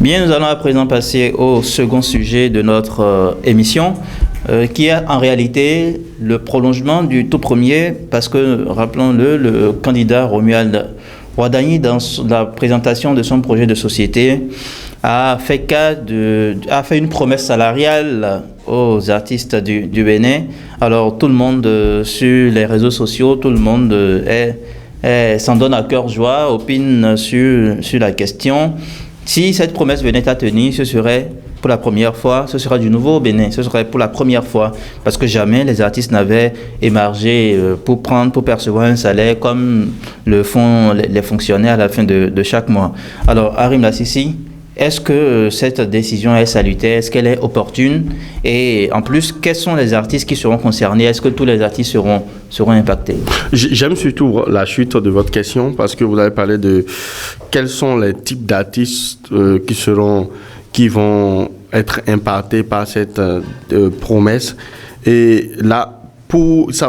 Bien, nous allons à présent passer au second sujet de notre émission, qui est en réalité le prolongement du tout premier, parce que, rappelons-le, le candidat Romuald Ouadani, dans la présentation de son projet de société, a fait une promesse salariale aux artistes du Bénin. Alors, tout le monde sur les réseaux sociaux, tout le monde s'en donne à cœur joie, opine sur la question. Si cette promesse venait à tenir, ce serait pour la première fois, ce sera du nouveau au Bénin, ce serait pour la première fois, parce que jamais les artistes n'avaient émargé pour percevoir un salaire comme le font les fonctionnaires à la fin de chaque mois. Alors, Harim Lassisi, est-ce que cette décision est salutaire, est-ce qu'elle est opportune? Et en plus, quels sont les artistes qui seront concernés? Est-ce que tous les artistes seront impactés? J'aime surtout la suite de votre question, parce que vous avez parlé de quels sont les types d'artistes qui vont être impactés par cette promesse. Et là,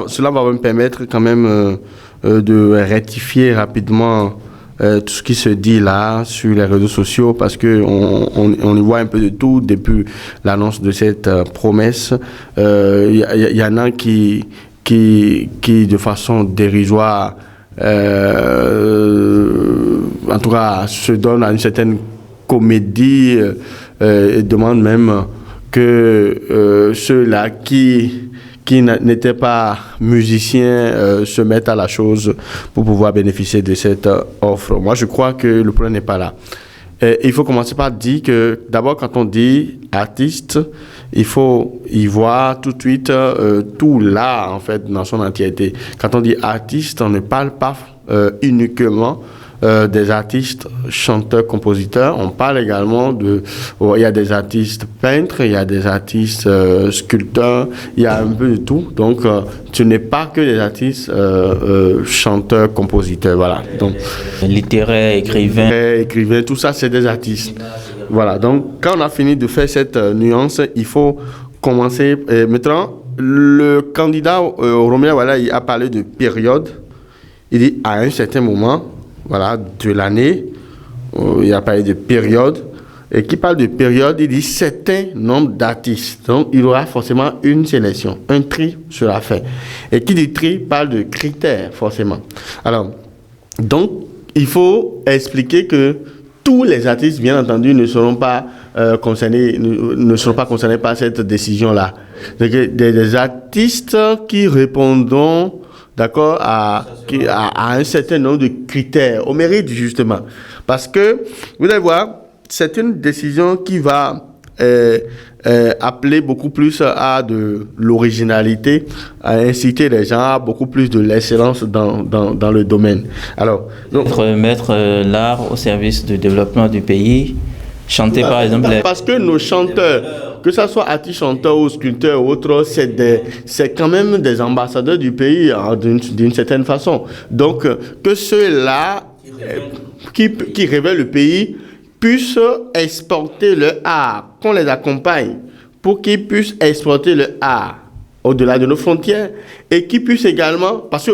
cela va me permettre quand même de rectifier rapidement tout ce qui se dit là sur les réseaux sociaux, parce que on y voit un peu de tout depuis l'annonce de cette promesse. Y en a qui de façon dérisoire, en tout cas, se donnent à une certaine comédie et demandent même que ceux-là qui n'étaient pas musiciens se mettent à la chose pour pouvoir bénéficier de cette offre. Moi, je crois que le problème n'est pas là. Il faut commencer par dire que, d'abord, quand on dit artiste, il faut y voir tout de suite tout l'art, en fait, dans son entièreté. Quand on dit artiste, on ne parle pas uniquement des artistes chanteurs, compositeurs. On parle également il y a des artistes peintres, il y a des artistes sculpteurs, il y a un peu de tout. Donc, ce n'est pas que des artistes chanteurs, compositeurs, voilà. Donc, littéraires, écrivains, tout ça, c'est des artistes. Voilà. Donc, quand on a fini de faire cette nuance, il faut commencer. Maintenant, le candidat Romuald Ouadani, il a parlé de période. Il dit à un certain moment, voilà, de l'année, il a parlé de période, et qui parle de période, il dit certain nombre d'artistes. Donc, il y aura forcément une sélection, un tri sera fait. Et qui dit tri parle de critères, forcément. Alors, donc, il faut expliquer que tous les artistes, bien entendu, ne seront pas concernés par cette décision-là. Des artistes qui répondront, d'accord, à un certain nombre de critères, au mérite justement. Parce que, vous allez voir, c'est une décision qui va appeler beaucoup plus à de l'originalité, à inciter les gens à beaucoup plus de l'excellence dans le domaine. Alors, donc, mettre l'art au service du développement du pays, chanter par exemple... Parce que nos chanteurs, que ce soit artistes, chanteurs ou sculpteurs ou autres, c'est quand même des ambassadeurs du pays d'une certaine façon. Donc, que ceux-là qui révèlent le pays puissent exporter le art, qu'on les accompagne pour qu'ils puissent exporter le art au-delà de nos frontières, et qui puissent également, parce que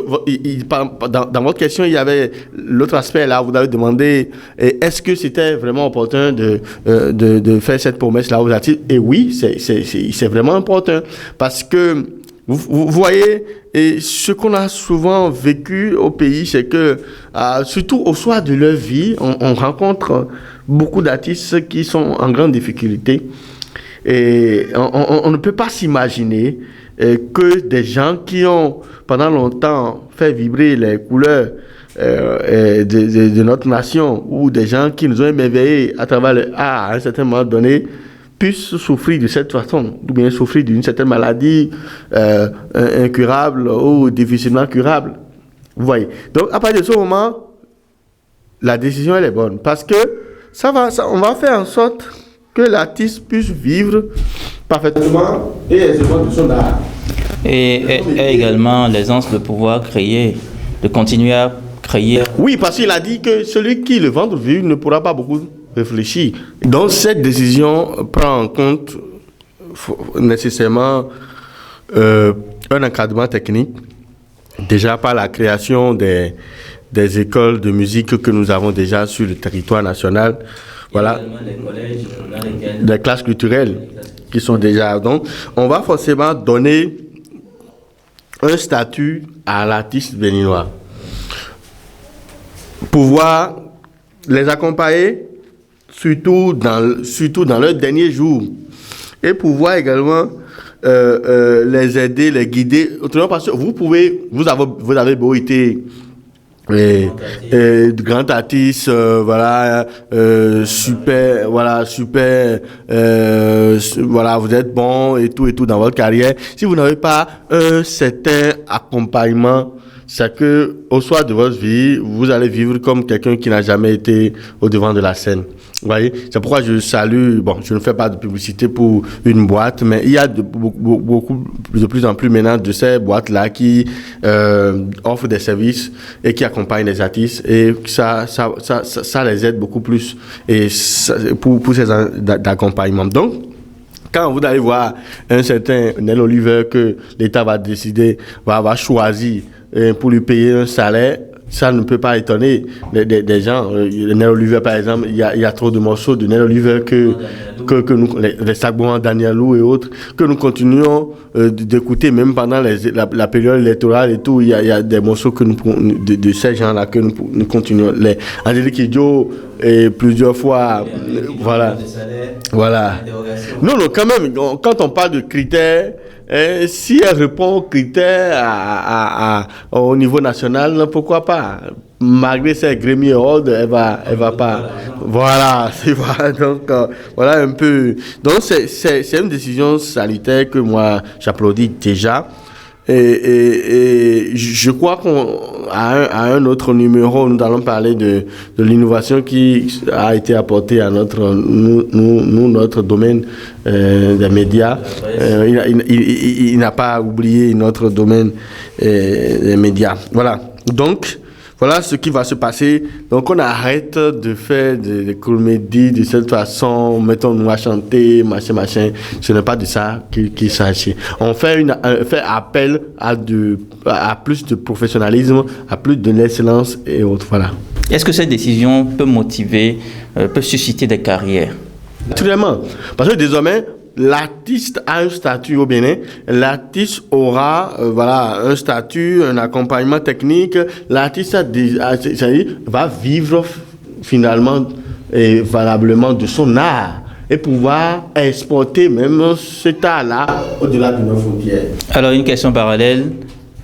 dans votre question, il y avait l'autre aspect là, vous avez demandé est-ce que c'était vraiment opportun de faire cette promesse-là aux artistes? Et oui, c'est vraiment important, parce que vous voyez, et ce qu'on a souvent vécu au pays, c'est que, surtout au soir de leur vie, on rencontre beaucoup d'artistes qui sont en grande difficulté, et on ne peut pas s'imaginer que des gens qui ont pendant longtemps fait vibrer les couleurs de notre nation, ou des gens qui nous ont émerveillés à travers le art à un certain moment donné, puissent souffrir de cette façon, ou bien souffrir d'une certaine maladie incurable ou difficilement curable. Vous voyez. Donc, à partir de ce moment, la décision, elle est bonne. Parce que on va faire en sorte que l'artiste puisse vivre parfaitement et aisément de son art. Et également l'aisance de pouvoir créer, de continuer à créer. Oui, parce qu'il a dit que celui qui le ventre vide ne pourra pas beaucoup réfléchir. Donc cette décision prend en compte nécessairement un encadrement technique, déjà par la création des écoles de musique que nous avons déjà sur le territoire national, Voilà. Des classes culturelles qui sont déjà. Donc, on va forcément donner un statut à l'artiste béninois. Pouvoir les accompagner, surtout dans leurs derniers jours. Et pouvoir également les aider, les guider. Autrement, parce que vous avez beau été grand artiste, super, vous êtes bon et tout dans votre carrière. Si vous n'avez pas un certain accompagnement, c'est que au soir de votre vie, vous allez vivre comme quelqu'un qui n'a jamais été au devant de la scène. Vous voyez, c'est pourquoi je salue. Bon, je ne fais pas de publicité pour une boîte, mais il y a de plus en plus maintenant de ces boîtes-là qui offrent des services et qui accompagnent les artistes, et ça les aide beaucoup plus et pour ces d'accompagnement. Donc, quand vous allez voir un certain Nel Oliver que l'État va décider, va choisir pour lui payer un salaire, ça ne peut pas étonner des gens. Nel Oliver, par exemple, il y a trop de morceaux de Nel Oliver que nous, les Sagbouan, Danielou et autres, que nous continuons d'écouter même pendant la période électorale et tout. Il y a des morceaux de ces gens-là que nous continuons. Les Angélique Kidjo, et plusieurs fois, voilà. Non, quand même, quand on parle de critères, si elle répond aux critères au niveau national, pourquoi pas? Malgré ses Grammy Awards, elle va pas. Voilà, c'est vrai. Donc, voilà un peu. Donc, c'est une décision salutaire que moi, j'applaudis déjà. Et je crois qu'à un autre numéro, nous allons parler de l'innovation qui a été apportée à notre domaine des médias. Il n'a pas oublié notre domaine des médias. Voilà. Donc, voilà ce qui va se passer. Donc, on arrête de faire des comédies de cette façon. Mettons-nous à chanter, machin. Ce n'est pas de ça qu'il s'agit. On fait appel à plus de professionnalisme, à plus de l'excellence et autres. Voilà. Est-ce que cette décision peut motiver, peut susciter des carrières? Naturellement. Parce que désormais, l'artiste a un statut au Bénin. L'artiste aura un statut, un accompagnement technique. L'artiste va vivre finalement et valablement de son art et pouvoir exporter même cet art-là au-delà de nos frontières. Alors, une question parallèle.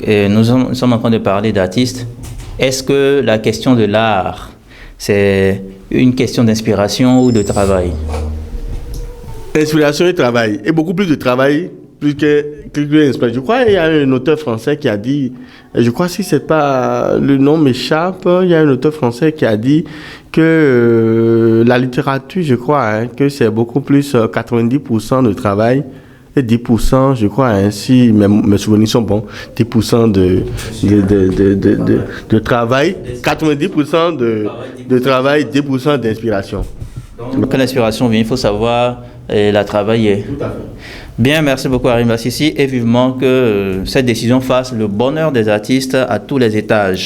Nous sommes en train de parler d'artistes. Est-ce que la question de l'art, c'est une question d'inspiration ou de travail? Inspiration et travail. Et beaucoup plus de travail, plus que l'inspiration. Je crois qu'il y a un auteur français qui a dit, je crois si c'est pas, le nom m'échappe, il y a un auteur français qui a dit que la littérature, je crois, que c'est beaucoup plus 90% de travail et 10%, je crois, si mes souvenirs sont bons, 10% de travail, 90% de travail, 10% d'inspiration. Donc, quand l'inspiration vient, il faut savoir la travailler. Tout à fait. Bien, merci beaucoup Harim Bassissi et vivement que cette décision fasse le bonheur des artistes à tous les étages.